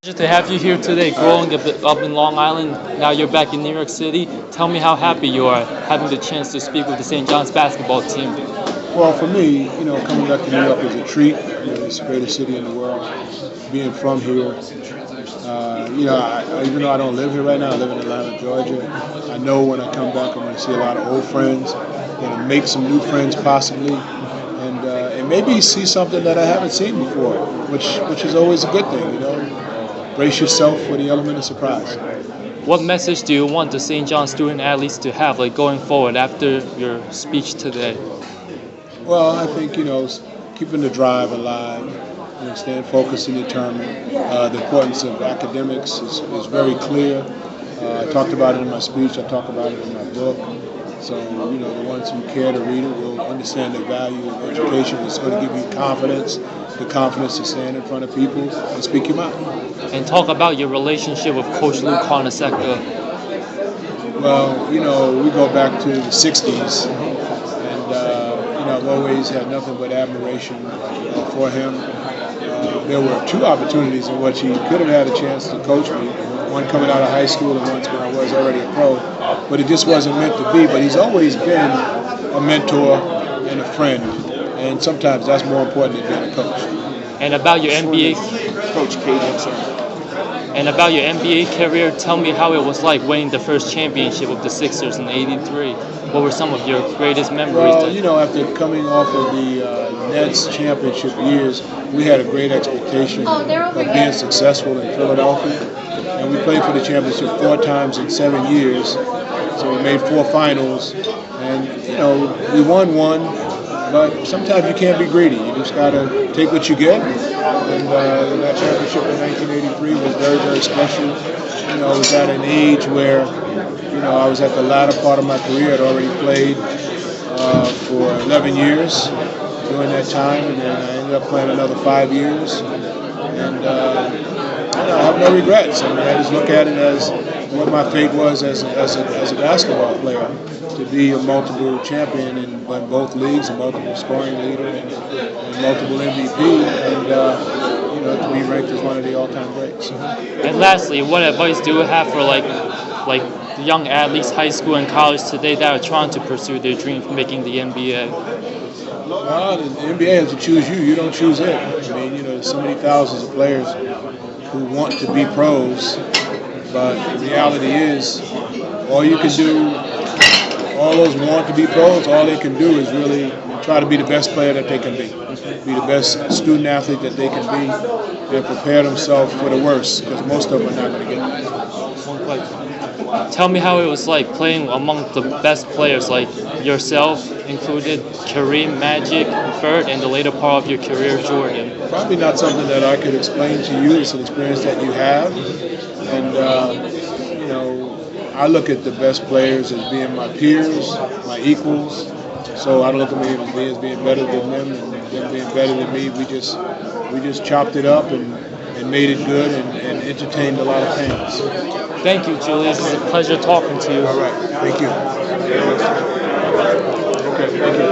Pleasure to have you here today. Growing up in Long Island, now you're back in New York City. Tell me how happy you are having the chance to speak with the St. John's basketball team. Well, for me, coming back to New York is a treat. It's the greatest city in the world. Being from here, even though I don't live here right now, I live in Atlanta, Georgia. I know when I come back, I'm going to see a lot of old friends. I'm going to make some new friends possibly, and maybe see something that I haven't seen before, which is always a good thing. Brace yourself for the element of surprise. What message do you want the St. John's student athletes to have, like going forward after your speech today? Well, I think keeping the drive alive, staying focused and determined. The importance of academics is very clear. I talked about it in my speech. I talk about it in my book. So, the ones who care to read it will understand the value of education. It's going to give you confidence, the confidence to stand in front of people and speak your mind. And talk about your relationship with Coach Lou Carnesecca. Well, we go back to the 60s, and, I've always had nothing but admiration for him. There were two opportunities in which he could have had a chance to coach me, one coming out of high school and one when I was already a pro, but it just wasn't meant to be. But he's always been a mentor and a friend, and sometimes that's more important than being a coach. And about your NBA, Coach Cade, and about your NBA career, tell me how it was like winning the first championship of the Sixers in '83. What were some of your greatest memories? Well, after coming off of the Nets championship years, we had a great expectation of being successful in Philadelphia. And we played for the championship 4 times in 7 years. So we made 4 finals. And, we won one. But sometimes you can't be greedy. You just got to take what you get. And that championship in 1983 was very, very special. I was at an age where, I was at the latter part of my career. I'd already played for 11 years during that time. And then I ended up playing another 5 years. And I have no regrets. I just look at it as what my fate was as a basketball player, to be a multiple champion in both leagues, a multiple scoring leader, and multiple MVP, and to be ranked as one of the all-time greats. And lastly, what advice do you have for like young athletes, high school and college today that are trying to pursue their dream of making the NBA? Well, the NBA has to choose you. You don't choose it. There's so many thousands of players who want to be pros, but the reality is, all you can do, all those who want to be pros, all they can do is really try to be the best player that they can be the best student athlete that they can be, and prepare themselves for the worst, because most of them are not going to get it. One question. Tell me how it was like playing among the best players, like yourself included, Kareem, Magic, Bird, and the later part of your career, Jordan. Probably not something that I could explain to you. It's an experience that you have. And, I look at the best players as being my peers, my equals. So I don't look at me as being better than them and them being better than me. We just chopped it up and made it good and entertained a lot of fans. Thank you, Julius. It's a pleasure talking to you. All right. Thank you. Okay. Thank you.